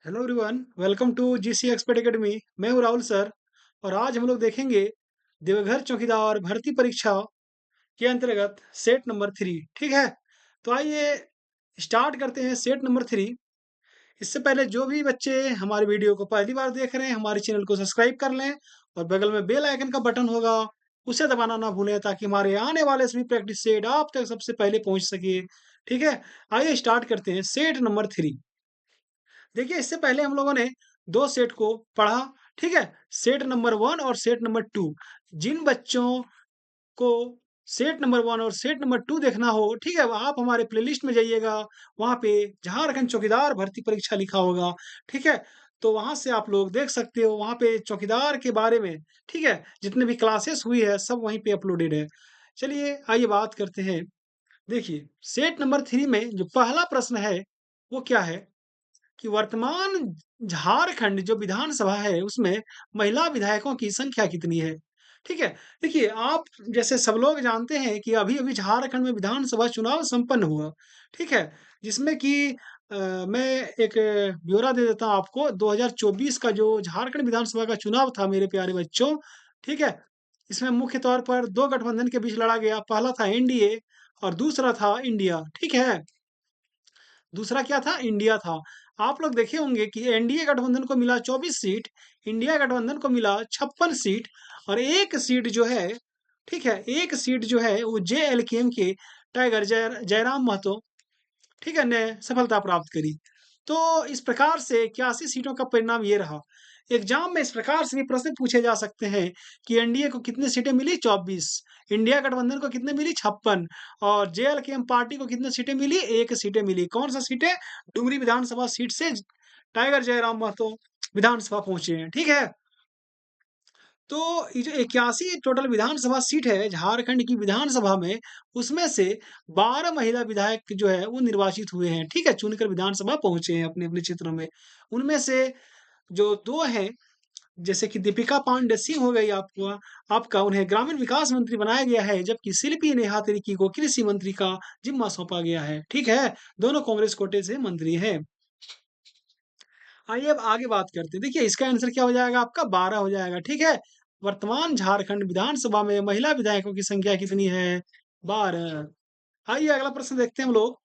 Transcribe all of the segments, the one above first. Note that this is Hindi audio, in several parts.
Hello everyone, welcome to GC expert academy. मैं हूं राहुल सर। और आज हम लोग देखेंगे देवघर चौकीदार भर्ती परीक्षा के अंतर्गत सेट नंबर 3। ठीक है, तो आइए स्टार्ट करते हैं सेट नंबर 3। इससे पहले जो भी बच्चे हमारे वीडियो को पहली बार देख रहे हैं, हमारे चैनल को सब्सक्राइब कर लें और बगल में बेल आइकन का बटन होगा, उसे दबाना ना भूलें ताकि हमारे आने वाले सभी प्रैक्टिस सेट आप तक सबसे पहले पहुंच सके। ठीक है, आइए स्टार्ट करते हैं सेट नंबर 3। देखिए, इससे पहले हम लोगों ने 2 सेट को पढ़ा, ठीक है? सेट नंबर 1 और सेट नंबर 2। जिन बच्चों को सेट नंबर 1 और सेट नंबर 2 देखना हो, ठीक है? आप हमारे प्लेलिस्ट में जाइएगा, वहाँ पे झारखंड चौकीदार भर्ती परीक्षा लिखा होगा, ठीक है? तो वहाँ से आप लोग देख सकते हो, वहाँ पे चौकीदार के बारे में, ठीक है? जितने भी क्लासेस हुई है, सब वहीं पे अपलोडेड है। चलिए, आइए बात करते हैं। देखिए, सेट नंबर 3 में जो पहला प्रश्न है, वो क्या है? कि वर्तमान झारखंड जो विधानसभा है उसमें महिला विधायकों की संख्या कितनी है? ठीक है? देखिए, आप जैसे सब लोग जानते हैं कि अभी-अभी झारखंड में विधानसभा चुनाव संपन्न हुआ, ठीक है? जिसमें कि मैं एक ब्यौरा दे देता हूँ आपको। 2024 का जो झारखंड विधानसभा का चुनाव था मेरे प्यारे बच्चों, ठीक है? इसमें मुख्य तौर पर 2 गठबंधन के बीच लड़ा गया। पहला था एनडीए और दूसरा था इंडिया, ठीक है? दूसरा क्या था? इंडिया था। आप लोग देखे होंगे कि एनडीए गठबंधन को मिला 24 सीट, इंडिया गठबंधन को मिला 56 सीट और 1 सीट जो है, ठीक है? 1 सीट जो है वो जेएलकेएम के टाइगर जयराम महतो, ठीक है, ने सफलता प्राप्त करी। तो इस प्रकार से 81 सीटों का परिणाम ये रहा। एग्जाम में इस प्रकार से भी प्रश्न पूछे जा सकते हैं कि एनडीए को कितनी सीटें मिली? 24। इंडिया गठबंधन को कितने मिली? 56। और जेएलकेएम पार्टी को कितनी सीटें मिली? 1 सीटें मिली। कौन-सा सीटें? डुमरी विधानसभा सीट से टाइगर जयराम महतो विधानसभा पहुँचे हैं, ठीक है? तो ये जो 81 टोटल विधानसभा सीट है झारखंड की विधानसभा में, उसमें से 12 महिला विधायक जो है वो निर्वाचित हुए हैं, ठीक है? चुनकर विधानसभा पहुँचे हैं अपने-अपने क्षेत्रों में। उनमें से जो 2 हैं, जैसे कि दीपिका पांडे सिंह हो गई आपका उन्हें ग्रामीण विकास मंत्री बनाया गया है, जबकि शिल्पी नेहा तिर्की को कृषि मंत्री का जिम्मा सौंपा गया है, ठीक है? दोनों कांग्रेस कोटे से मंत्री हैं। आइए अब आगे बात करते हैं। देखिए, इसका आंसर क्या हो जाएगा आपका? 12 हो जाएगा, ठीक है? वर्तमान झारखंड विधानसभा में महिला विधायकों की संख्या कितनी है? 12। आइए अगला प्रश्न देखते हैं हम लोग।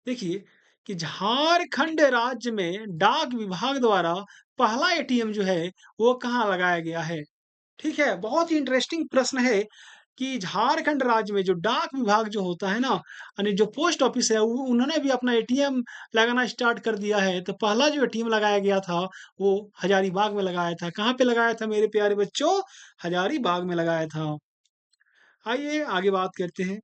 देखिए कि झारखंड राज्य में डाक विभाग द्वारा पहला एटीएम जो है वो कहाँ लगाया गया है? ठीक है, बहुत ही इंटरेस्टिंग प्रश्न है कि झारखंड राज्य में जो डाक विभाग जो होता है ना, यानी जो पोस्ट ऑफिस है, वो उन्होंने भी अपना एटीएम लगाना स्टार्ट कर दिया है। तो पहला जो एटीएम लगाया गया था, वो हजारीबाग में लगाया था। कहाँ पे लगाया था मेरे प्यारे बच्चों? हजारीबाग में लगाया था। आइए आगे बात करते हैं।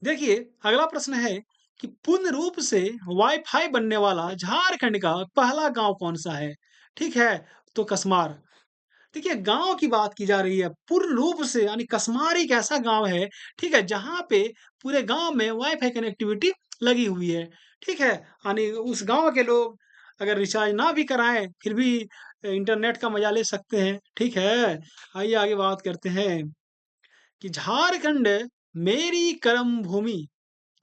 देखिए, अगला प्रश्न है कि पूर्ण रूप से वाई-फाई बनने वाला झारखंड का पहला गाँव कौन-सा है? ठीक है, तो कसमार। देखिए, गाँव की बात की जा रही है, पूर्ण रूप से यानी कसमार एक ऐसा गाँव है, ठीक है? जहाँ पे पूरे गाँव में वाई-फाई कनेक्टिविटी लगी हुई है, ठीक है? यानी उस गाँव के लोग अगर रिचार्ज ना भी कराएँ, फिर भी इंटरनेट का मज़ा ले सकते हैं, ठीक है? आइए आगे बात करते हैं कि झारखंड मेरी कर्म भूमि,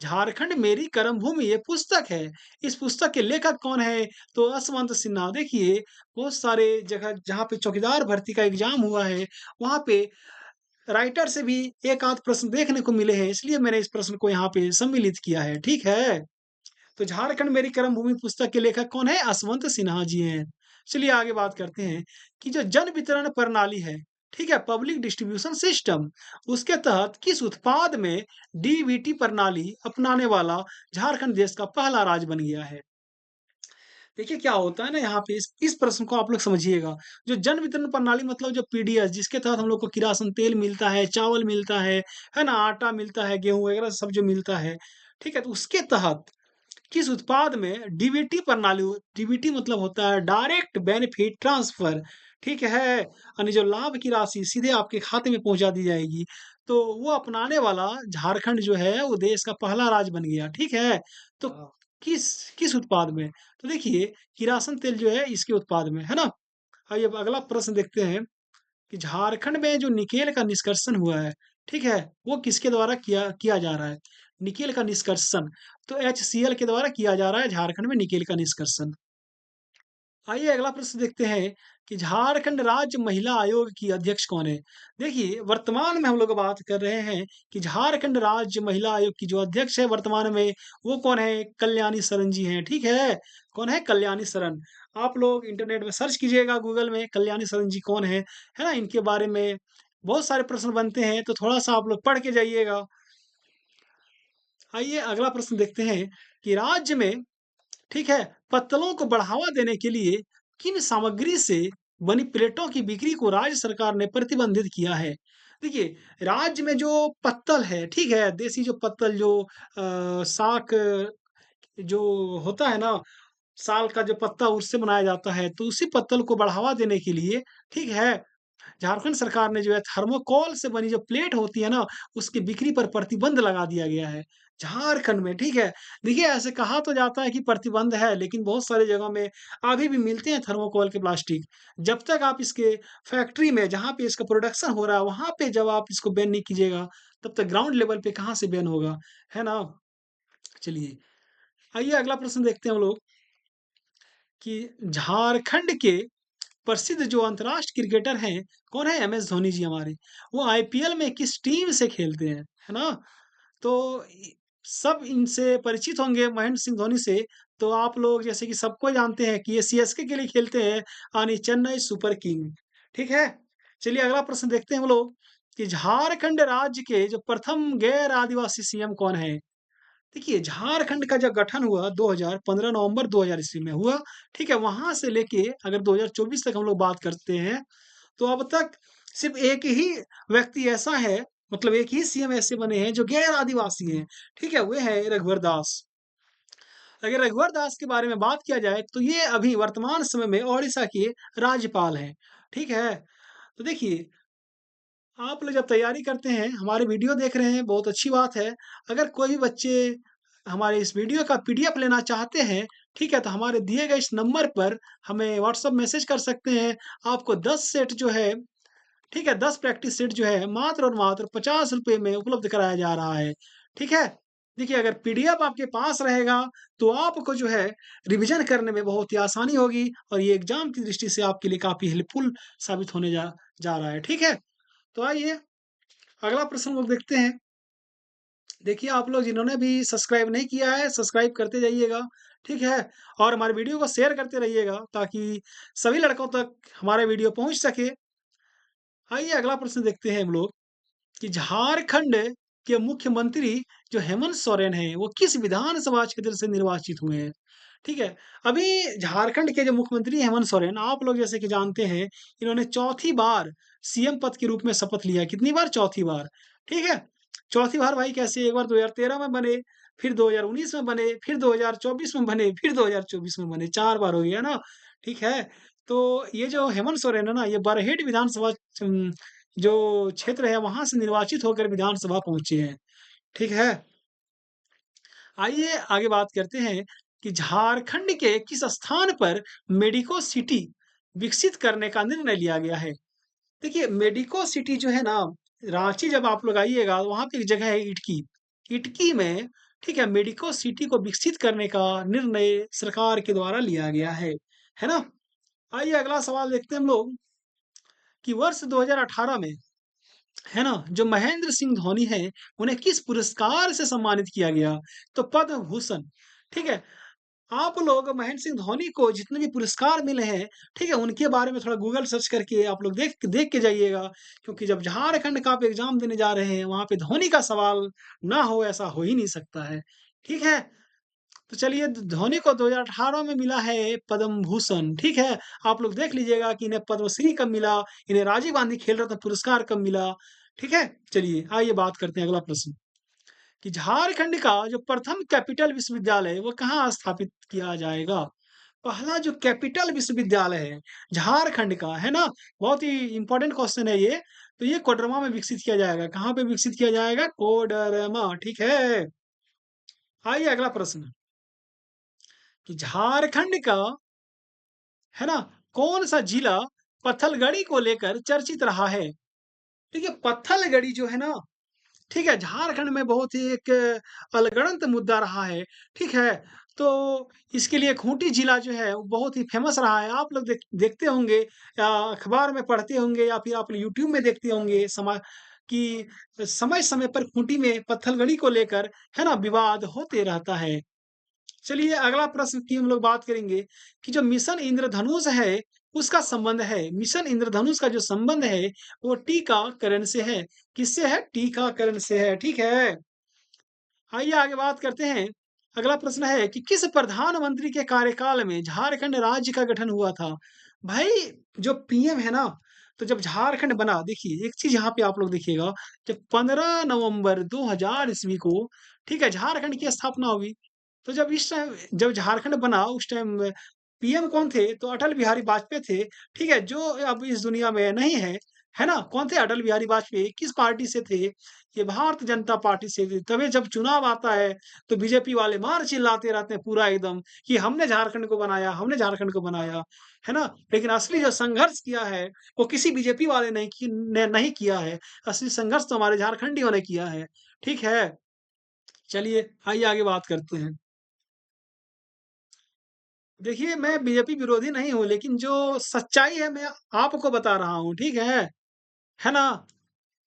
झारखंड मेरी कर्म भूमि ये पुस्तक है। इस पुस्तक के लेखक कौन है? तो यशवंत सिन्हा। देखिए, बहुत सारे जगह जहाँ पे चौकीदार भर्ती का एग्ज़ाम हुआ है, वहाँ पे राइटर से भी एक आध प्रश्न देखने को मिले हैं, इसलिए मैंने इस प्रश्न को यहाँ पे सम्मिलित किया है, ठीक है? तो झारखंड मेरी कर्म भूमि पुस्तक के लेखक कौन है? यशवंत सिन्हा जी हैं। चलिए आगे बात करते हैं कि जो जन वितरण प्रणाली है, ठीक है? पब्लिक डिस्ट्रीब्यूशन सिस्टम, उसके तहत किस उत्पाद में डीबीटी प्रणाली अपनाने वाला झारखंड देश का पहला राज्य बन गया है? देखिए, क्या होता है ना, यहाँ पे इस प्रश्न को आप लोग समझिएगा। जो जन वितरण प्रणाली मतलब जो पीडीएस, जिसके तहत हम लोग को किरासन तेल मिलता है, चावल मिलता है ना? आटा मिलता है, गेहूँ वगैरह सब जो मिलता है, ठीक है? तो उसके तहत किस उत्पाद में डीबीटी प्रणाली, डीबीटी मतलब होता है डायरेक्ट बेनिफिट ट्रांसफर, ठीक है? यानी जो लाभ की राशि सीधे आपके खाते में पहुँचा दी जाएगी। तो वो अपनाने वाला झारखंड जो है वो देश का पहला राज्य बन गया, ठीक है? तो किस किस उत्पाद में? तो देखिए, किरासन तेल जो है इसके उत्पाद में, है ना? आइए अब अगला प्रश्न देखते हैं कि झारखंड में जो निकेल का निष्कर्षण हुआ है, ठीक है? वो किसके द्वारा किया किया जा रहा है? निकेल का निष्कर्षण, तो एचसीएल के द्वारा किया जा रहा है झारखंड में निकेल का निष्कर्षण। आइए अगला प्रश्न देखते हैं कि झारखंड राज्य महिला आयोग की अध्यक्ष कौन है? देखिए, वर्तमान में हम लोग बात कर रहे हैं कि झारखंड राज्य महिला आयोग की जो अध्यक्ष है वर्तमान में, वो कौन है? कल्याणी सरन जी हैं, ठीक है? कौन है? कल्याणी सरन। आप लोग इंटरनेट में सर्च कीजिएगा गूगल में कल्याणी सरन जी कौन है ना? इनके बारे में बहुत सारे प्रश्न बनते हैं, तो थोड़ा-सा आप लोग पढ़ के जाइएगा। आइए अगला प्रश्न देखते हैं कि राज्य में, ठीक है, पत्तलों को बढ़ावा देने के लिए किन सामग्री से बनी प्लेटों की बिक्री को राज्य सरकार ने प्रतिबंधित किया है? देखिए, राज्य में जो पत्तल है, ठीक है, देसी जो पत्तल जो साग जो होता है ना, साल का जो पत्ता उससे बनाया जाता है, तो उसी पत्तल को बढ़ावा देने के लिए, ठीक है, झारखंड सरकार ने जो है थर्मोकोल से बनी जो प्लेट होती है ना, उसकी बिक्री पर प्रतिबंध लगा दिया गया है, झारखंड में, ठीक है। देखिए, ऐसे कहा तो जाता है कि प्रतिबंध है, लेकिन बहुत सारी जगहों में अभी भी मिलते हैं थर्मोकोल के प्लास्टिक। जब तक आप इसके फैक्ट्री में, जहाँ पे इसका प्रोडक्शन हो रहा है, वहाँ पे जब आप इसको बैन नहीं कीजिएगा, तब तक ग्राउंड लेवल पे कहाँ से बैन होगा, है ना? चलिए, आइए अगला प्रश्न देखते हैं हम लोग कि झारखंड के प्रसिद्ध जो अंतर्राष्ट्रीय क्रिकेटर हैं, कौन है? एमएस धोनी जी हमारे। वो आईपीएल में किस टीम से खेलते हैं, है ना? तो सब इनसे परिचित होंगे महेंद्र सिंह धोनी से। तो आप लोग जैसे कि सबको जानते हैं कि ये सीएसके के लिए खेलते हैं, यानी चेन्नई सुपर किंग, ठीक है? चलिए अगला प्रश्न देखते हैं हम लोग कि झारखंड राज्य के जो प्रथम गैर आदिवासी सीएम कौन है? देखिए, झारखंड का जब गठन हुआ 2015 नवंबर 2000 ईस्वी में हुआ, ठीक है? वहाँ से लेके अगर 2024 तक हम लोग बात करते हैं, तो अब तक सिर्फ़ एक ही व्यक्ति ऐसा है, मतलब एक ही सीएम ऐसे बने हैं जो गैर आदिवासी हैं, ठीक है? वो है रघुवर दास। अगर रघुवर दास के बारे में बात किया जाए, तो ये अभी वर्तमान समय में ओडिशा के राज्यपाल हैं, ठीक है? तो देखिए, आप लोग जब तैयारी करते हैं, हमारे वीडियो देख रहे हैं, बहुत अच्छी बात है। अगर कोई भी बच्चे हमारे इस वीडियो का पीडीएफ लेना चाहते हैं, ठीक है? तो हमारे दिए गए इस नंबर पर हमें व्हाट्सएप मैसेज कर सकते हैं। आपको 10 सेट जो है, ठीक है? 10 प्रैक्टिस सेट जो है मात्र और मात्र ₹50 में उपलब्ध कराया जा रहा है, ठीक है? देखिए, अगर पीडीएफ आपके पास रहेगा, तो आपको जो है रिवीज़न करने में बहुत ही आसानी होगी और ये एग्ज़ाम की दृष्टि से आपके लिए काफ़ी हेल्पफुल साबित होने जा जा रहा है, ठीक है? तो आइए अगला प्रश्न लोग देखते हैं। देखिए, आप लोग जिन्होंने भी सब्सक्राइब नहीं किया है, सब्सक्राइब करते जाइएगा, ठीक है? और हमारे वीडियो को शेयर करते रहिएगा ताकि सभी लड़कों तक हमारा वीडियो पहुँच सके। आइए अगला प्रश्न देखते हैं हम लोग कि झारखंड के मुख्यमंत्री जो हेमंत सोरेन हैं, वो किस विधानसभा क्षेत्र से निर्वाचित हुए हैं? ठीक है, अभी झारखंड के जो मुख्यमंत्री हेमंत सोरेन, आप लोग जैसे कि जानते हैं, इन्होंने चौथी बार सीएम पद के रूप में शपथ लिया। कितनी बार? चौथी बार, ठीक है? चौथी बार भाई कैसे? एक बार 2013 में बने, फिर 2019 में बने, फिर 2024 में बने, फिर 2024 में बने, 4 बार हो गया ना, ठीक है? तो ये जो हेमंत सोरेन है ना, ये बरहेट विधानसभा जो क्षेत्र है वहाँ से निर्वाचित होकर विधानसभा पहुँचे हैं, ठीक है? आइए आगे बात करते हैं कि झारखंड के किस स्थान पर मेडिको सिटी विकसित करने का निर्णय लिया गया है? देखिए, मेडिको सिटी जो है ना, रांची जब आप लोग आइएगा, वहाँ पे एक जगह है इटकी। इटकी में, ठीक है, मेडिको सिटी को विकसित करने का निर्णय सरकार के द्वारा लिया गया है ना? आइए अगला सवाल देखते हैं हम लोग कि वर्ष 2018 में, है ना? जो महेंद्र सिंह धोनी हैं, उन्हें किस पुरस्कार से सम्मानित किया गया? तो पद्म भूषण, ठीक है? आप लोग महेंद्र सिंह धोनी को जितने भी पुरस्कार मिले हैं, ठीक है? उनके बारे में थोड़ा गूगल सर्च करके आप लोग देख देख के जाइएगा, क्योंकि जब झारखंड का आप एग्ज़ाम देने जा रहे हैं, वहाँ पे धोनी का सवाल ना हो, ऐसा हो ही नहीं सकता है, ठीक है? तो चलिए धोनी को 2018 में मिला है पद्म भूषण, ठीक है? आप लोग देख लीजिएगा कि इन्हें पद्मश्री कब मिला, इन्हें राजीव गांधी खेल रत्न पुरस्कार कब मिला, ठीक है? चलिए आइए बात करते हैं अगला प्रश्न कि झारखंड का जो प्रथम कैपिटल विश्वविद्यालय है, वो कहाँ स्थापित किया जाएगा? पहला जो कैपिटल विश्वविद्यालय है झारखंड का, है ना? बहुत ही इंपॉर्टेंट क्वेश्चन है ये। तो ये कोडरमा में विकसित किया जाएगा। कहाँ पे विकसित किया जाएगा? कोडरमा, ठीक है? आइए अगला प्रश्न कि झारखंड का, है ना, कौन-सा जिला पत्थलगड़ी को लेकर चर्चित रहा है? देखिए, पत्थलगड़ी जो है ना, ठीक है, झारखंड में बहुत ही एक अलगड़ंत मुद्दा रहा है, ठीक है? तो इसके लिए खूंटी जिला जो है वो बहुत ही फेमस रहा है। आप लोग देखते होंगे या अखबार में पढ़ते होंगे या फिर आप यूट्यूब में देखते होंगे कि समय-समय पर खूंटी में पत्थलगड़ी को लेकर है ना विवाद होते रहता है। चलिए अगला प्रश्न की हम लोग बात करेंगे कि जो मिशन इंद्रधनुष है, उसका संबंध है। मिशन इंद्रधनुष का जो संबंध है, वो टीकाकरण से है। किससे है? टीकाकरण से है, ठीक है? आइए आगे बात करते हैं। अगला प्रश्न है कि किस प्रधानमंत्री के कार्यकाल में झारखंड राज्य का गठन हुआ था? भाई जो पीएम है ना, तो जब झारखंड बना देखिए एक चीज़ यहाँ पे आप लोग देखिएगा, जब 15 नवंबर 2000 ईस्वी को ठीक है, झारखंड की स्थापना हुई। तो जब झारखंड बना उस टाइम पीएम कौन थे? तो अटल बिहारी वाजपेयी थे, ठीक है? जो अब इस दुनिया में नहीं है ना? कौन थे अटल बिहारी वाजपेयी? किस पार्टी से थे? ये भारतीय जनता पार्टी से थे। तभी जब चुनाव आता है, तो बीजेपी वाले मार चिल्लाते रहते हैं पूरा एकदम कि हमने झारखंड को बनाया, हमने झारखंड को बनाया, है ना? लेकिन असली जो संघर्ष किया है, वो किसी बीजेपी वाले ने नहीं किया है। असली संघर्ष तो हमारे झारखंडियों ने किया है, ठीक है? चलिए, आइए आगे बात करते हैं। देखिए, मैं बीजेपी विरोधी नहीं हूँ, लेकिन जो सच्चाई है मैं आपको बता रहा हूँ, ठीक है ना?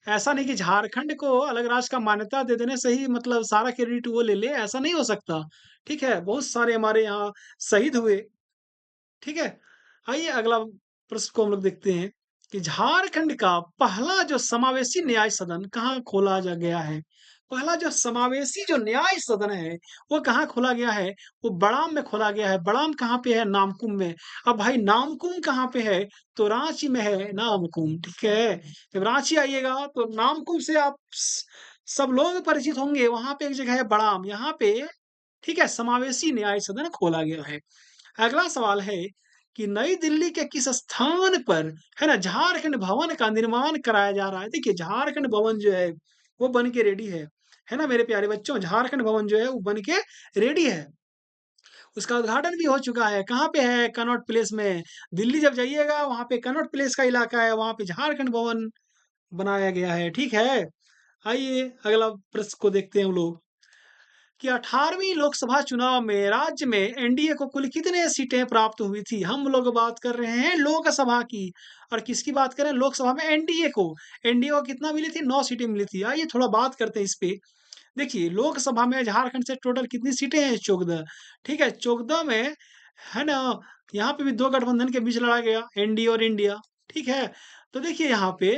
ऐसा नहीं कि झारखंड को अलग राज्य का मान्यता दे देने से ही मतलब सारा क्रेडिट वो ले ले, ऐसा नहीं हो सकता, ठीक है? बहुत सारे हमारे यहाँ शहीद हुए, ठीक है? आइए अगला प्रश्न को हम लोग देखते हैं कि झारखंड का पहला जो समावेशी न्याय सदन कहाँ खोला जा गया है? पहला जो समावेशी जो न्याय सदन है, वो कहाँ खोला गया है? वो बड़ाम में खोला गया है। बड़ाम कहाँ पे है? नामकुम में। अब भाई नामकुम कहाँ पे है? तो रांची में है नामकुम, ठीक है? जब रांची आइएगा तो नामकुम से आप सब लोग परिचित होंगे। वहाँ पे एक जगह है बड़ाम, यहाँ पे ठीक है समावेशी न्याय सदन खोला गया है। अगला सवाल है कि नई दिल्ली के किस स्थान पर है ना झारखंड भवन का निर्माण कराया जा रहा है? देखिए झारखंड भवन जो है वो बन के रेडी है ना मेरे प्यारे बच्चों? झारखंड भवन जो है वो बन के रेडी है। उसका उद्घाटन भी हो चुका है। कहाँ पे है? कनॉट प्लेस में। दिल्ली जब जाइएगा वहां पे कनॉट प्लेस का इलाका है, वहां पे झारखंड भवन बनाया गया है, ठीक है? आइए अगला प्रश्न को देखते हैं हम लोग कि 18वीं लोकसभा चुनाव में राज्य में एनडीए को कुल कितने सीटें प्राप्त हुई थी? हम लोग बात कर रहे हैं लोकसभा की और किसकी बात करें? लोकसभा में एनडीए को। एनडीए को कितना मिली थी? 9 सीटें मिली थी। आइए थोड़ा बात करते हैं इस पे। देखिए लोकसभा में झारखंड से टोटल कितनी सीटें हैं? 14। ठीक है, 14 में है ना यहाँ पे भी 2 गठबंधन के बीच लड़ा गया, एनडीए और इंडिया। ठीक है, तो देखिए यहाँ पे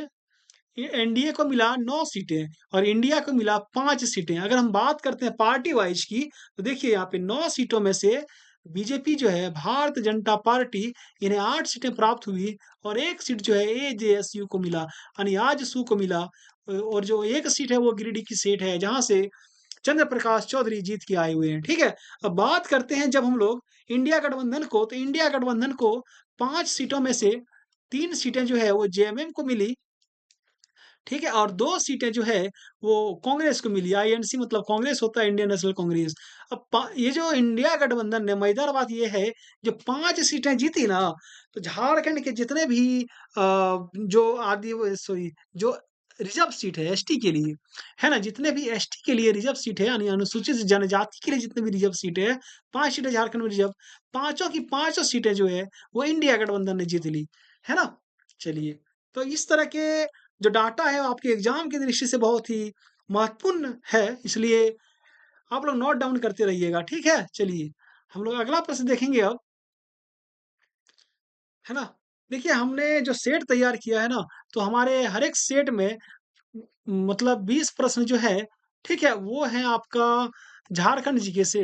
ये एनडीए को मिला 9 सीटें और इंडिया को मिला 5 सीटें। अगर हम बात करते हैं पार्टी वाइज की, तो देखिए यहाँ पे 9 सीटों में से बीजेपी जो है भारतीय जनता पार्टी इन्हें 8 सीटें प्राप्त हुई और 1 सीट जो है एजेएसयू को मिला, यानी आजसू को मिला। और जो 1 सीट है वो गिरिडीह की सीट है जहाँ से चंद्र प्रकाश चौधरी जीत के आए हुए हैं। ठीक है, अब बात करते हैं जब हम लोग इंडिया गठबंधन को, तो इंडिया गठबंधन को 5 सीटों में से 3 सीटें जो है वो जेएमएम को मिली, ठीक है? और 2 सीटें जो है वो कांग्रेस को मिली। आईएनसी मतलब कांग्रेस होता है, इंडियन नेशनल कांग्रेस। अब ये जो इंडिया गठबंधन ने मजेदार बात ये है, जो 5 सीटें जीती ना, तो झारखंड के जितने भी जो आदि सॉरी जो रिजर्व सीट है एसटी के लिए, है ना? जितने भी एसटी के लिए रिजर्व सीट है यानी अनुसूचित जनजाति के लिए जितने भी रिजर्व सीट है, 5 सीटें झारखंड में रिजर्व, पाँचों की पाँचों सीटें जो है वो इंडिया गठबंधन ने जीत ली, है ना? चलिए, तो इस तरह के जो डाटा है आपके एग्जाम की दृष्टि से बहुत ही महत्वपूर्ण है, इसलिए आप लोग नोट डाउन करते रहिएगा, ठीक है? चलिए, हम लोग अगला प्रश्न देखेंगे अब, है ना? देखिए हमने जो सेट तैयार किया है ना, तो हमारे हर एक सेट में मतलब 20 प्रश्न जो है, ठीक है? वो है आपका झारखंड जीके से।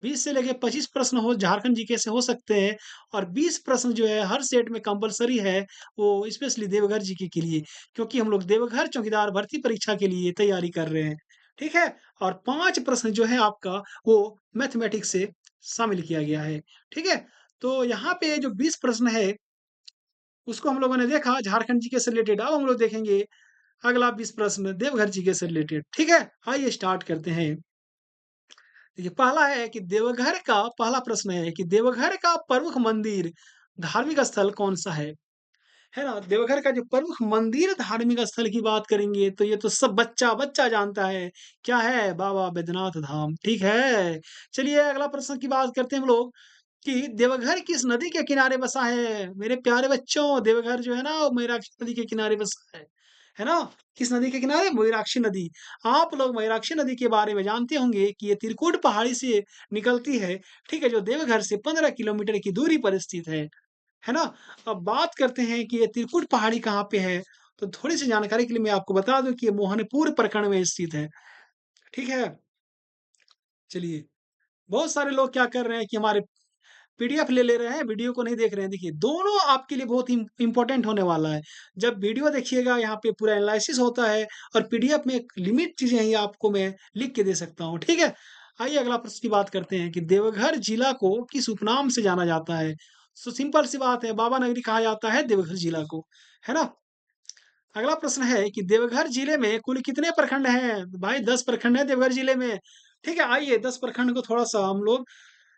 20 से लेके 25 प्रश्न हो झारखंड जीके से हो सकते हैं और 20 प्रश्न जो है हर सेट में कंपल्सरी है, वो स्पेशली देवघर जीके के लिए, क्योंकि हम लोग देवघर चौकीदार भर्ती परीक्षा के लिए तैयारी कर रहे हैं, ठीक है? और 5 प्रश्न जो है आपका वो मैथमेटिक्स से शामिल किया गया है, ठीक है? तो यहाँ पे जो 20 प्रश्न है, उसको हम लोगों ने देखा झारखंड जीके से रिलेटेड। अब हम लोग देखेंगे अगला 20 प्रश्न देवघर जीके से रिलेटेड, ठीक है? आइए स्टार्ट करते हैं। देखिए पहला है कि देवघर का पहला प्रश्न है कि देवघर का प्रमुख मंदिर, धार्मिक स्थल कौन-सा है? है ना? देवघर का जो प्रमुख मंदिर धार्मिक स्थल की बात करेंगे तो ये तो सब बच्चा-बच्चा जानता है। क्या है? बाबा बैद्यनाथ धाम, ठीक है। चलिए अगला प्रश्न की बात करते हैं हम लोग कि देवघर किस नदी के किनारे बसा है? मेरे प्यारे बच्चों, देवघर जो है ना वो मयूराक्षी नदी के किनारे बसा है ना? किस नदी के किनारे? मयूराक्षी नदी। आप लोग मयूराक्षी नदी के बारे में जानते होंगे कि ये त्रिकुट पहाड़ी से निकलती है, ठीक है? जो देवघर से 15 किलोमीटर की दूरी पर स्थित है ना? अब बात करते हैं कि ये त्रिकुट पहाड़ी कहाँ पे है? तो थोड़ी-सी जानकारी के लिए मैं आपको बता दूँ कि ये मोहनपुर प्रखंड में स्थित है, ठीक है? चलिए, बहुत सारे लोग क्या कर रहे हैं कि हमारे पीडीएफ ले रहे हैं, वीडियो को नहीं देख रहे हैं। देखिए, दोनों आपके लिए बहुत इम्पोर्टेंट होने वाला है। जब वीडियो देखिएगा, यहाँ पे पूरा एनालिसिस होता है और पीडीएफ में एक लिमिट चीज़ें ही आपको मैं लिख के दे सकता हूँ, ठीक है? आइए अगला प्रश्न की बात करते हैं कि देवघर जिला को किस उपनाम से जाना जाता है? सो सिंपल सी बात है, बाबा नगरी कहा जाता है देवघर जिला को, है ना? अगला प्रश्न है कि देवघर जिले में कुल कितने प्रखंड हैं? भाई 10 प्रखंड हैं देवघर जिले में। ठीक है, आइए 10 प्रखंड को थोड़ा-सा हम लोग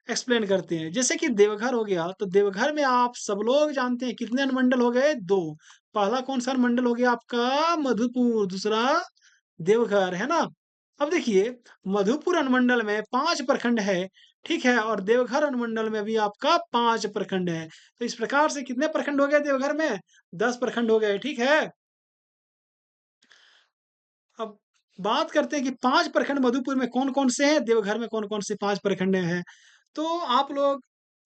एक्सप्लेन करते हैं। जैसे कि देवघर हो गया, तो देवघर में आप सब लोग जानते हैं कितने अनुमंडल हो गए? 2। पहला कौन-सा अनुमंडल हो गया आपका? मधुपुर, दूसरा देवघर, है ना? अब देखिए, मधुपुर अनुमंडल में 5 प्रखंड है, ठीक है? और देवघर अनुमंडल में भी आपका 5 प्रखंड है। तो इस प्रकार से कितने प्रखंड हो गए देवघर में? 10 प्रखंड हो गए, ठीक है? अब बात करते हैं कि 5 प्रखंड मधुपुर में कौन-कौन से हैं, देवघर में कौन-कौन से 5 प्रखंड हैं। तो आप लोग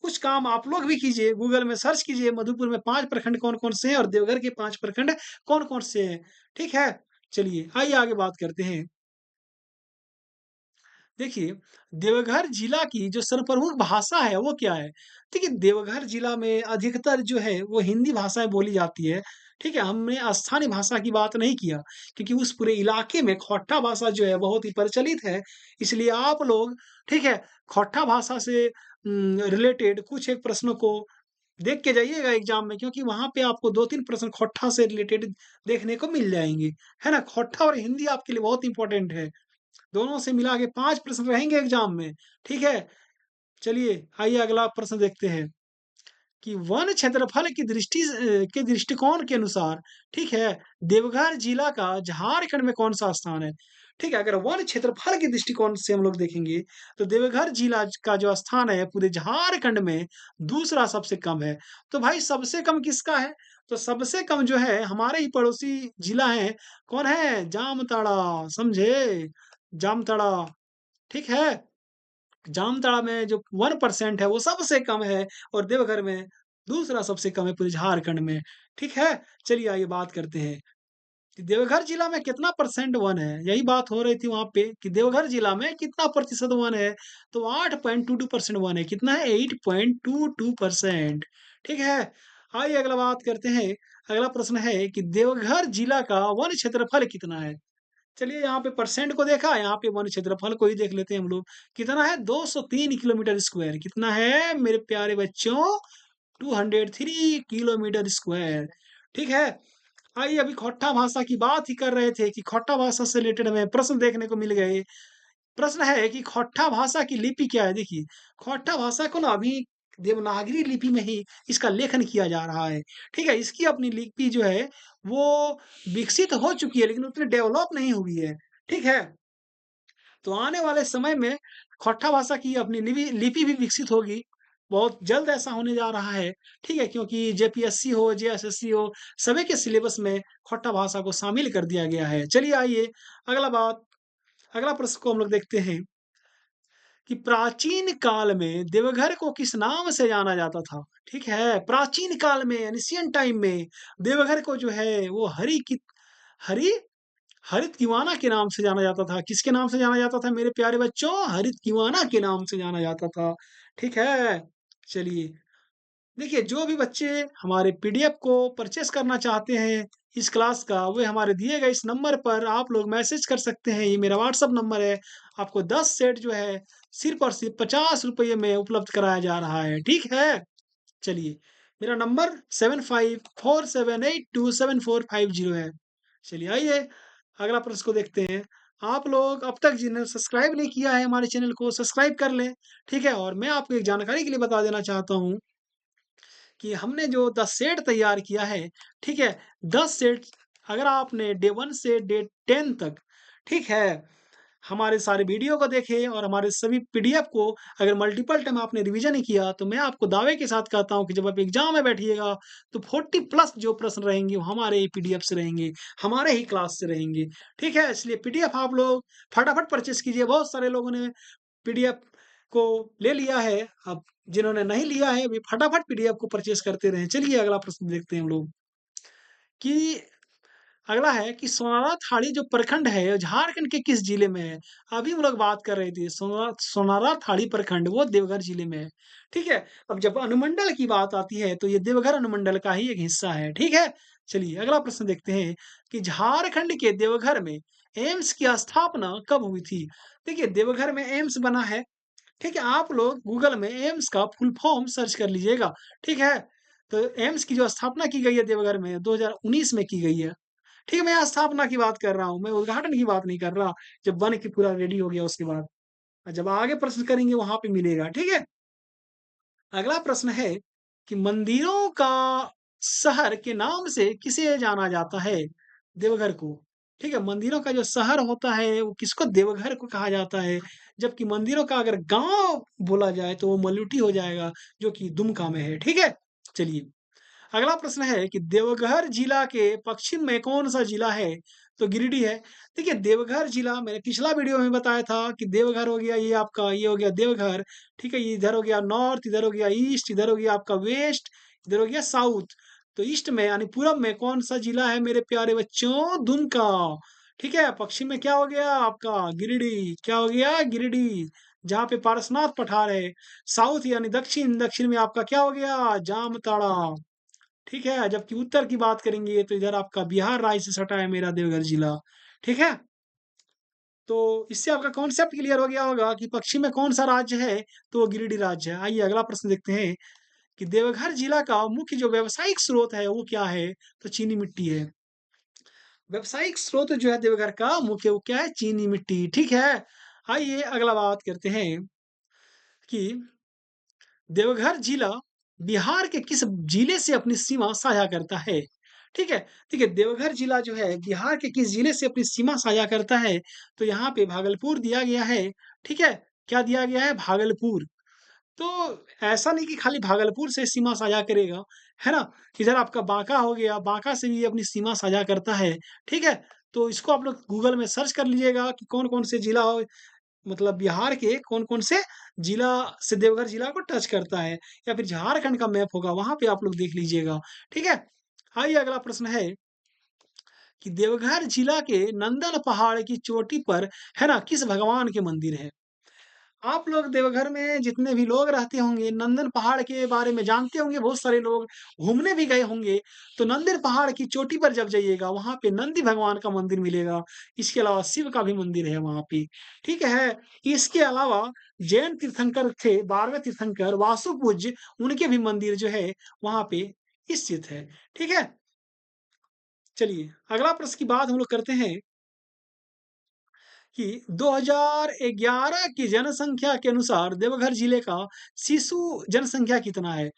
कुछ काम आप लोग भी कीजिए, गूगल में सर्च कीजिए मधुपुर में 5 प्रखंड कौन-कौन से हैं और देवघर के 5 प्रखंड कौन-कौन से हैं। ठीक है? चलिए, आइए आगे बात करते हैं। देखिए, देवघर जिला की जो सर्वप्रमुख भाषा है, वो क्या है? देखिए, देवघर जिला में अधिकतर जो है, वो हिंदी भाषाएँ बोली जाती है, ठीक है? हमने स्थानीय भाषा की बात नहीं किया, क्योंकि उस पूरे इलाके में खोट्टा भाषा जो है, बहुत ही प्रचलित है। इसलिए आप लोग, ठीक है, खोट्टा भाषा से रिलेटेड कुछ एक प्रश्नों को देख के जाइएगा एग्ज़ाम में, क्योंकि वहाँ पे आपको 2-3 प्रश्न खोट्टा से रिलेटेड देखने को मिल जाएँगे, है ना? खोट्टा और हिंदी आपके लिए बहुत इम्पोर्टेंट है। दोनों से मिला के 5 प्रश्न रहेंगे एग्ज़ाम में, ठीक है? चलिए, आइए अगला प्रश्न देखते हैं कि वन क्षेत्रफल की के दृष्टिकोण के अनुसार, ठीक है, देवघर जिला का झारखंड में कौन-सा स्थान है? ठीक है, अगर वन क्षेत्रफल के दृष्टिकोण से हम लोग देखेंगे, तो देवघर जिला का जो स्थान है, पूरे झारखंड में दूसरा सबसे कम है। तो भाई सबसे कम किसका है? तो सबसे कम जो है, हमारे ही पड़ोसी जिला है, कौन है? जामताड़ा, समझे? जामताड़ा, ठीक है? जामताड़ा में जो 1% है वो सबसे कम है और देवघर में दूसरा सबसे कम है पूरे झारखंड में, ठीक है? चलिए आइए बात करते हैं कि देवघर जिला में कितना परसेंट वन है? यही बात हो रही थी वहाँ पे कि देवघर जिला में कितना प्रतिशत वन है? तो 8.22% वन है। कितना है? 8.22%, ठीक है? आइए अगला बात करते हैं। अगला प्रश्न है कि देवघर जिला का वन क्षेत्रफल कितना है? चलिए यहाँ पे परसेंट को देखा, यहाँ पे वन क्षेत्रफल को ही देख लेते हैं हम लोग। कितना है? 203 किलोमीटर स्क्वायर। कितना है मेरे प्यारे बच्चों? 203 किलोमीटर स्क्वायर। ठीक है? आइए अभी खोट्टा भाषा की बात ही कर रहे थे कि खोट्टा भाषा से रिलेटेड हमें प्रश्न देखने को मिल गए। प्रश्न है कि खोट्टा भाषा की लिपि क्या है? देखिए, खोट्टा भाषा को ना अभी देवनागरी लिपि में ही इसका लेखन किया जा रहा है। ठीक है? इसकी अपनी लिपि जो है वो विकसित हो चुकी है, लेकिन उतनी डेवलप नहीं हुई है। ठीक है? तो आने वाले समय में खोट्टा भाषा की अपनी लिपि भी विकसित होगी। बहुत जल्द ऐसा होने जा रहा है। ठीक है? क्योंकि जेपीएससी हो, जेएसएससी हो, सभी के सिलेबस में खोट्टा भाषा को शामिल कर दिया गया है। चलिए आइए अगला प्रश्न को हम लोग देखते हैं कि प्राचीन काल में देवघर को किस नाम से जाना जाता था? ठीक है? प्राचीन काल में एंशिएंट टाइम में देवघर को जो है वो हरि हरित दीवाना के नाम से जाना जाता था। किसके नाम से जाना जाता था मेरे प्यारे बच्चों? हरित दीवाना के नाम से जाना जाता था। ठीक है? चलिए, देखिए जो भी बच्चे हमारे पीडीएफ को परचेज़ करना चाहते हैं इस क्लास का, वे हमारे दिए गए इस नंबर पर आप लोग मैसेज कर सकते हैं। ये मेरा व्हाट्सएप नंबर है। आपको 10 सेट जो है सिर्फ़ और सिर्फ़ ₹50 में उपलब्ध कराया जा रहा है। ठीक है? चलिए, मेरा नंबर 7547827450 है। चलिए आइए अगला प्रश्न को देखते हैं। आप लोग अब तक जिन्होंने सब्सक्राइब नहीं किया है हमारे चैनल को सब्सक्राइब कर लें, ठीक है? और मैं आपको एक जानकारी के लिए बता देना चाहता हूँ कि हमने जो 10 सेट तैयार किया है, ठीक है? 10 सेट अगर आपने डे 1 से डे 10 तक, ठीक है? हमारे सारे वीडियो को देखे और हमारे सभी पीडीएफ को अगर मल्टीपल टाइम आपने रिवीजन ही किया, तो मैं आपको दावे के साथ कहता हूँ कि जब आप एग्ज़ाम में बैठिएगा, तो 40 प्लस जो प्रश्न रहेंगे, वो हमारे ही पीडीएफ से रहेंगे, हमारे ही क्लास से रहेंगे। ठीक है? इसलिए पीडीएफ आप लोग फटाफट परचेज़ कीजिए। बहुत सारे लोगों ने पीडीएफ को ले लिया है, अब जिन्होंने नहीं लिया है, वे फटाफट पीडीएफ को परचेज़ करते रहें। चलिए अगला प्रश्न देखते हैं हम लोग कि अगला है कि सोनारा थाड़ी जो प्रखंड है, झारखंड के किस जिले में है? अभी हम लोग बात कर रहे थे सोनारा थाड़ी प्रखंड वो देवघर जिले में है। ठीक है? अब जब अनुमंडल की बात आती है, तो ये देवघर अनुमंडल का ही एक हिस्सा है। ठीक है? चलिए अगला प्रश्न देखते हैं कि झारखंड के देवघर में एम्स की स्थापना कब हुई थी? देखिए देवघर में एम्स बना है। ठीक है? आप लोग गूगल में एम्स का फुल फॉर्म सर्च कर लीजिएगा। ठीक है? तो एम्स की जो स्थापना की गई है देवघर में 2019 में की गई है। ठीक है, मैं स्थापना की बात कर रहा हूँ, मैं उद्घाटन की बात नहीं कर रहा, जब बन के पूरा रेडी हो गया उसके बाद। जब आगे प्रश्न करेंगे वहाँ पे मिलेगा, ठीक है? अगला प्रश्न है कि मंदिरों का शहर के नाम से किसे जाना जाता है? देवघर को। ठीक है, मंदिरों का जो शहर होता है वो किसको देवघर को कहा जाता है, जबकि मंदिरों का अगर गाँव बोला जाए तो वो मलूटी हो जाएगा, जो कि दुमका में है, ठीक है? चलिए अगला प्रश्न है कि देवघर जिला के पश्चिम में कौन-सा जिला है? तो गिरिडीह है। देखिए देवघर जिला मैंने पिछला वीडियो में बताया था कि देवघर हो गया ये आपका ये हो गया देवघर, ठीक है? ये इधर हो गया नॉर्थ, इधर हो गया ईस्ट, इधर हो गया आपका वेस्ट, इधर हो गया साउथ। तो ईस्ट में यानी पूरब में कौन-सा जिला है मेरे प्यारे बच्चों? दुमका। ठीक है? पश्चिम में क्या हो गया आपका? गिरिडीह। क्या हो गया? गिरिडीह, जहाँ पे पारसनाथ पठार है। साउथ यानी दक्षिण, दक्षिण में आपका क्या हो गया? जामताड़ा। ठीक है? जबकि उत्तर की बात करेंगे तो इधर आपका बिहार राज्य से सटा है मेरा देवघर जिला। ठीक है? तो इससे आपका कॉन्सेप्ट क्लियर हो गया होगा कि पश्चिम में कौन-सा राज्य है, तो वो गिरिडीह राज्य है। आइए अगला प्रश्न देखते हैं कि देवघर जिला का मुख्य जो व्यावसायिक स्रोत है वो क्या है? तो चीनी मिट्टी है। व्यावसायिक स्रोत जो है देवघर का मुख्य वो क्या है? चीनी मिट्टी। ठीक है? आइए अगला बात करते हैं कि देवघर जिला बिहार के किस जिले से अपनी सीमा साझा करता है? ठीक है? देखिए देवघर जिला जो है बिहार के किस जिले से अपनी सीमा साझा करता है? तो यहाँ पे भागलपुर दिया गया है, ठीक है? क्या दिया गया है? भागलपुर। तो ऐसा नहीं कि खाली भागलपुर से सीमा साझा करेगा, है ना? इधर आपका बांका हो गया, बांका से भी अपनी सीमा साझा करता है, ठीक है? तो इसको आप लोग गूगल में सर्च कर लीजिएगा कि कौन-कौन से जिला मतलब बिहार के कौन-कौन से जिला से देवघर जिला को टच करता है या फिर झारखंड का मैप होगा, वहाँ पे आप लोग देख लीजिएगा, ठीक है? आइए अगला प्रश्न है कि देवघर जिला के नंदन पहाड़ की चोटी पर, है ना, किस भगवान के मंदिर है? आप लोग देवघर में जितने भी लोग रहते होंगे, नंदन पहाड़ के बारे में जानते होंगे, बहुत सारे लोग घूमने भी गए होंगे। तो नंदन पहाड़ की चोटी पर जब जाइएगा, वहाँ पे नंदी भगवान का मंदिर मिलेगा। इसके अलावा शिव का भी मंदिर है वहाँ पे, ठीक है? इसके अलावा जैन तीर्थंकर थे, 12वें तीर्थंकर वासुपूज्य, उनके भी मंदिर जो है, वहाँ पे स्थित है, ठीक है? चलिए, अगला प्रश्न की बात हम लोग करते हैं कि 2011 की जनसंख्या के अनुसार देवघर जिले का शिशु जनसंख्या कितना है?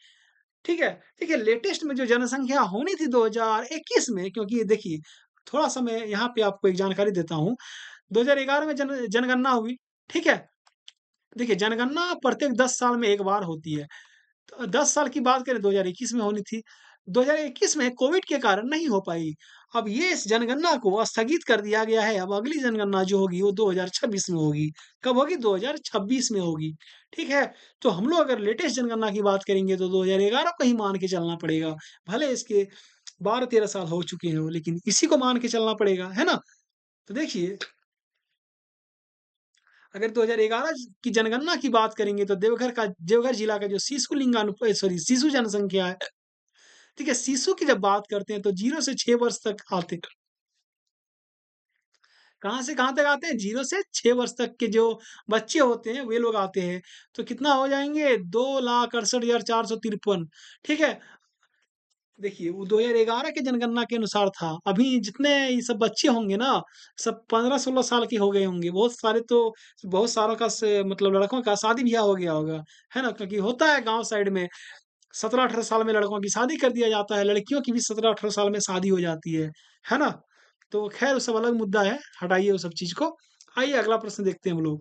ठीक है? देखिए लेटेस्ट में जो जनसंख्या होनी थी 2021 में क्योंकि ये देखिए, थोड़ा-सा मैं यहाँ पे आपको एक जानकारी देता हूँ। 2011 में जनगणना हुई, ठीक है? देखिए जनगणना प्रत्येक 10 साल में 1 बार होती है। 10 साल की बात करें 2021 में होनी थी। 2021 में कोविड के कारण नहीं हो पाई। अब ये इस जनगणना को स्थगित कर दिया गया है। अब अगली जनगणना जो होगी वो 2026 में होगी। कब होगी? 2026 में होगी। ठीक है? तो हम लोग अगर लेटेस्ट जनगणना की बात करेंगे तो 2011 को ही मान के चलना पड़ेगा। भले इसके 12-13 साल हो चुके हों लेकिन इसी को मान के चलना पड़ेगा, है ना? तो देखिए अगर 2011 की जनगणना की बात करेंगे तो देवघर जिला का जो शिशु जनसंख्या है ठीक है, शिशु की जब बात करते हैं तो 0 से 6 वर्ष तक आते हैं। कहाँ से कहाँ तक आते हैं? 0 से 6 वर्ष तक के जो बच्चे होते हैं, वे लोग आते हैं। तो कितना हो जाएँगे? 2,68,453 ठीक है? देखिए, वो 2011 की जनगणना के अनुसार था। अभी जितने ये सब बच्चे होंगे ना, सब 15-16 साल के हो गए होंगे। बहुत सारों का मतलब लड़कों का शादी-ब्याह हो गया होगा, है ना? क्योंकि होता है गाँव साइड में। 17-18 साल में लड़कों की शादी कर दिया जाता है, लड़कियों की भी 17-18 साल में शादी हो जाती है ना? तो ख़ैर वो सब अलग मुद्दा है, हटाइए वो सब चीज़ को। आइए अगला प्रश्न देखते हैं हम लोग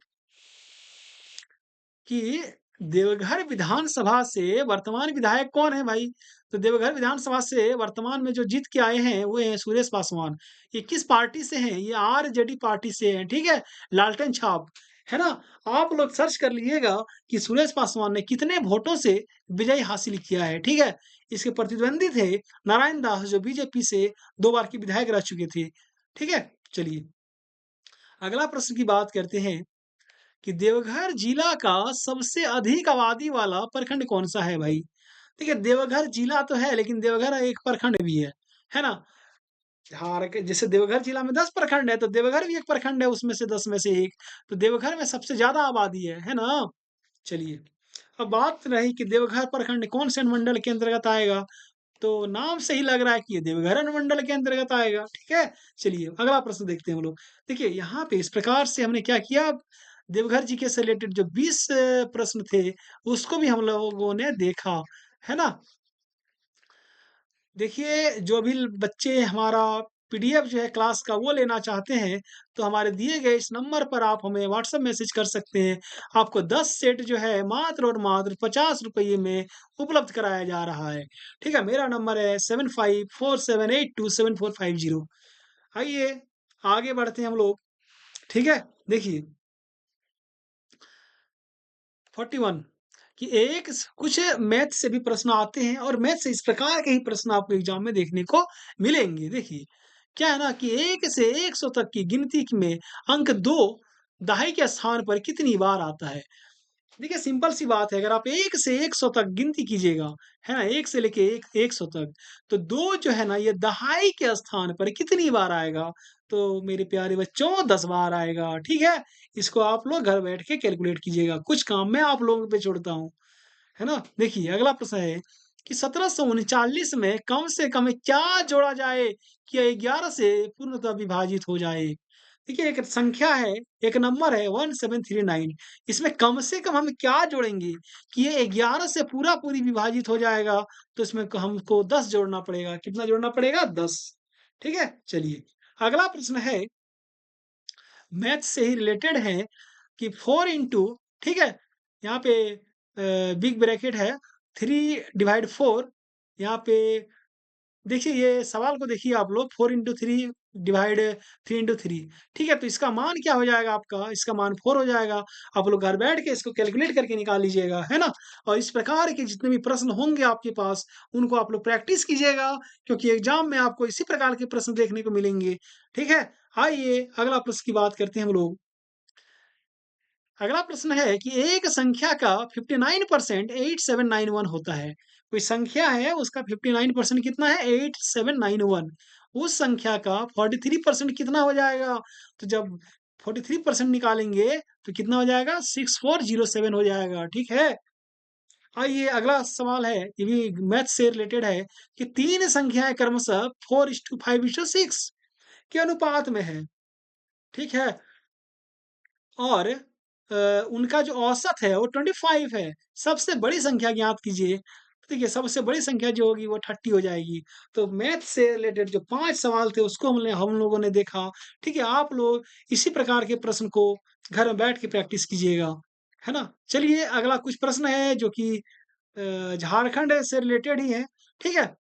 कि देवघर विधानसभा से वर्तमान विधायक कौन है भाई? तो देवघर विधानसभा से वर्तमान में जो जीत के आए हैं, वो हैं सुरेश पासवान। ये किस पार्टी से हैं? ये आरजेडी पार्टी से हैं, ठीक है? लालटेन छाप, है ना? आप लोग सर्च कर लीजिएगा कि सुरेश पासवान ने कितने वोटों से विजय हासिल किया है, ठीक है? इसके प्रतिद्वंदी थे नारायण दास जो बीजेपी से 2 बार के विधायक रह चुके थे, ठीक है? चलिए, अगला प्रश्न की बात करते हैं कि देवघर जिला का सबसे अधिक आबादी वाला प्रखंड कौन-सा है भाई? देखिए, देवघर जिला तो है, लेकिन देवघर एक प्रखंड भी है ना? जैसे देवघर जिला में 10 प्रखंड है, तो देवघर भी एक प्रखंड है उसमें से 10 में से 1। तो देवघर में सबसे ज़्यादा आबादी है ना? चलिए, अब बात रही कि देवघर प्रखंड कौन से अनुमंडल के अंतर्गत आएगा, तो नाम से ही लग रहा है कि ये देवघर अनुमंडल के अंतर्गत आएगा, ठीक है? चलिए, अगला प्रश्न देखते हैं हम लोग। देखिए, यहाँ पे इस प्रकार से हमने क्या किया, देवघर जी के से रिलेटेड जो 20 प्रश्न थे, उसको भी हम लोगों ने देखा, है ना? देखिए, जो भी बच्चे हमारा पीडीएफ जो है क्लास का वो लेना चाहते हैं, तो हमारे दिए गए इस नंबर पर आप हमें व्हाट्सएप मैसेज कर सकते हैं। आपको 10 सेट जो है मात्र और मात्र ₹50 में उपलब्ध कराया जा रहा है। ठीक है? मेरा नंबर है 7547827450। आइए, आगे बढ़ते हैं हम लोग। ठीक है? देखिए 41 कि एक स कुछ मैथ से भी प्रश्न आते हैं और मैथ से इस प्रकार के ही प्रश्न आपको एग्ज़ाम में देखने को मिलेंगे। देखिए, क्या है ना कि 1 से 100 तक की गिनती में अंक 2 दहाई के स्थान पर कितनी बार आता है? देखिए सिंपल सी बात है, अगर आप 1 से 100 तक गिनती कीजिएगा, है ना? 1 से लेके 100 तक, तो 2 जो है ना ये दहाई के स्थान पर कितनी बार आएगा? तो मेरे प्यारे बच्चों 10 बार आएगा, ठीक है? इसको आप लोग घर बैठ के कैलकुलेट कीजिएगा, कुछ काम मैं आप लोगों पे छोड़ता हूँ, है ना? देखिए अगला प्रश्न है कि 1739 में कम से कम क्या जोड़ा जाए कि 11 से पूर्णतः विभाजित हो जाए? देखिए एक संख्या है, एक नंबर है 1739, इसमें कम से कम हम क्या जोड़ेंगे कि ये 11 से पूरा-पूरी विभाजित हो जाएगा, तो इसमें हमको 10 जोड़ना पड़ेगा। कितना जोड़ना पड़ेगा? 10। ठीक है? चलिए, अगला प्रश्न है, मैथ से ही रिलेटेड है कि 4 इंटू, ठीक है? यहाँ पे बिग ब्रैकेट है, 3 डिवाइड 4, यहाँ पे देखिए ये सवाल को देखिए आप लोग, 4 इंटू 3 डिवाइड 3 इंटू 3, ठीक है? तो इसका मान क्या हो जाएगा आपका? इसका मान 4 हो जाएगा। आप लोग घर बैठ के इसको कैलकुलेट करके निकाल लीजिएगा, है ना? और इस प्रकार के जितने भी प्रश्न होंगे आपके पास, उनको आप लोग प्रैक्टिस कीजिएगा, क्योंकि एग्ज़ाम में आपको इसी प्रकार के प्रश्न देखने को मिलेंगे, ठीक है? आइए अगला प्रश्न की बात करते हैं हम लोग। अगला प्रश्न है कि एक संख्या का 59% 8791 होता है। कोई संख्या है उसका 59% कितना है? 8791। उस संख्या का 43% कितना हो जाएगा? तो जब 43% निकालेंगे तो कितना हो जाएगा? 6407 हो जाएगा, ठीक है? आइए अगला सवाल है, ये भी मैथ से रिलेटेड है कि 3 संख्याएँ क्रमशः 4:5:6 के अनुपात में है, ठीक है? और उनका जो औसत है वो 25 है। सबसे बड़ी संख्या ज्ञात कीजिए। तो देखिए सबसे बड़ी संख्या जो होगी वो 30 हो जाएगी। तो मैथ से रिलेटेड जो 5 सवाल थे उसको हम लोगों ने देखा। ठीक है? आप लोग इसी प्रकार के प्रश्न को घर में बैठ के प्रैक्टिस कीजिएगा। है ना? चलिए अगला कुछ प्रश्न है जो कि झारखंड से रिलेटेड ही है। ठीक है?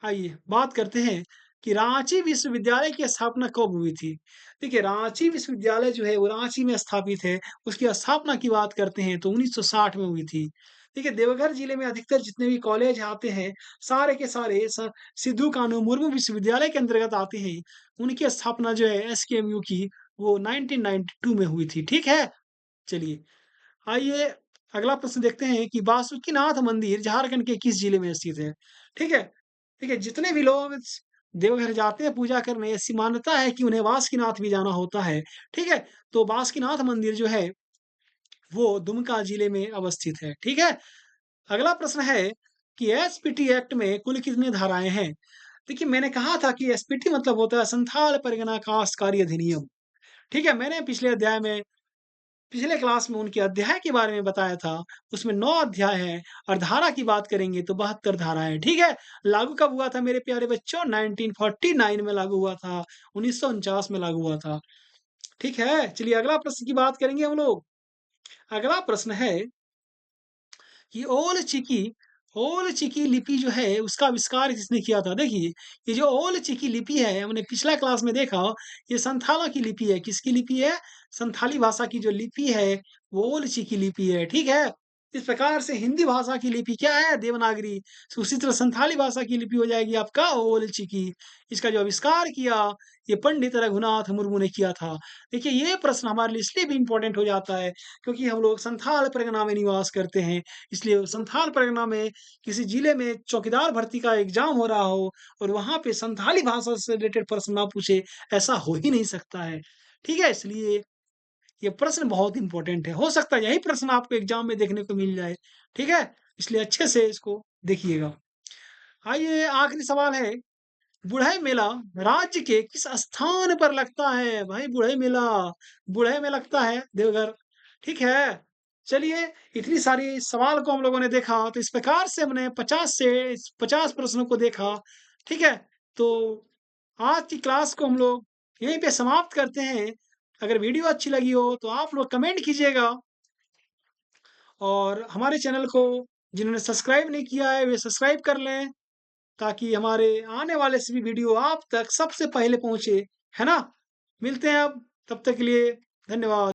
आइए बात करते हैं कि रांची विश्वविद्यालय की स्थापना कब हुई थी? देखिए रांची विश्वविद्यालय जो है वो रांची में स्थापित है। उसकी स्थापना की बात करते हैं तो 1960 में हुई थी। देखिए देवघर जिले में अधिकतर जितने भी कॉलेज आते हैं, सारे के सारे सिद्धू कान्हू मुर्मू विश्वविद्यालय के अंतर्गत आते हैं। उनकी स्थापना जो है एसकेएमयू की, वो 1992 में हुई थी। ठीक है? चलिए आइए अगला प्रश्न देखते हैं कि बासुकीनाथ मंदिर झारखंड के किस जिले में स्थित है? ठीक है? देखिए जितने भी लोग देवघर जाते हैं पूजा करने, ऐसी मान्यता है कि उन्हें बासुकीनाथ भी जाना होता है। ठीक है? तो बासुकीनाथ मंदिर जो है वो दुमका जिले में अवस्थित है। ठीक है? अगला प्रश्न है कि एसपीटी एक्ट में कुल कितनी धाराएँ हैं? देखिए मैंने कहा था कि एसपीटी मतलब होता है संथाल परगना काश्तकारी अधिनियम। ठीक है? मैंने पिछले अध्याय में पिछले क्लास में उनके अध्याय के बारे में बताया था, उसमें 9 अध्याय हैं और धारा की बात करेंगे तो 72 धाराएँ, ठीक है? लागू कब हुआ था मेरे प्यारे बच्चों? 1949 में लागू हुआ था, 1949 में लागू हुआ था, ठीक है? चलिए अगला प्रश्न की बात करेंगे हम लोग। अगला प्रश्न है कि ओल चिकी लिपि जो है उसका आविष्कार किसने किया था? देखिए, ये जो ओल चिकी लिपि है हमने पिछला क्लास में देखा, ये संथाला की लिपि है। किसकी लिपि है? संथाली भाषा की जो लिपि है, वो ओल चिकी लिपि है, ठीक है? इस प्रकार से हिंदी भाषा की लिपि क्या है? देवनागरी। तो उसी तरह संथाली भाषा की लिपि हो जाएगी आपका ओल चिकी। इसका जो आविष्कार किया, ये पंडित रघुनाथ मुर्मू ने किया था। देखिए, ये प्रश्न हमारे लिए इसलिए भी इम्पोर्टेंट हो जाता है, क्योंकि हम लोग संथाल परगना में निवास करते हैं। इसलिए संथाल परगना में किसी जिले में चौकीदार भर्ती का एग्जाम हो रहा हो और वहां पे संथाली भाषा से रिलेटेड प्रश्न ना पूछे, ऐसा हो ही नहीं सकता है। ठीक है, इसलिए ये प्रश्न बहुत इंपॉर्टेंट है। हो सकता है यही प्रश्न आपको एग्जाम में देखने को मिल जाए। ठीक है, इसलिए अच्छे से इसको देखिएगा। आइए आखिरी सवाल है, बुढ़ई मेला राज्य के किस स्थान पर लगता है? भाई बुढ़ई मेला बुढ़ई में लगता है देवघर। ठीक है, चलिए इतनी सारी सवाल को हम लोगों ने देखा, तो इस प्रकार से हमने 50 से 50 प्रश्नों को देखा। ठीक है, तो आज की क्लास को हम लोग यहीं पे समाप्त करते हैं। अगर वीडियो अच्छी लगी हो तो आप लोग कमेंट कीजिएगा और हमारे चैनल को जिन्होंने सब्सक्राइब नहीं किया है वे सब्सक्राइब कर लें, ताकि हमारे आने वाले सभी वीडियो आप तक सबसे पहले पहुंचे, है ना? मिलते हैं अब, तब तक के लिए धन्यवाद।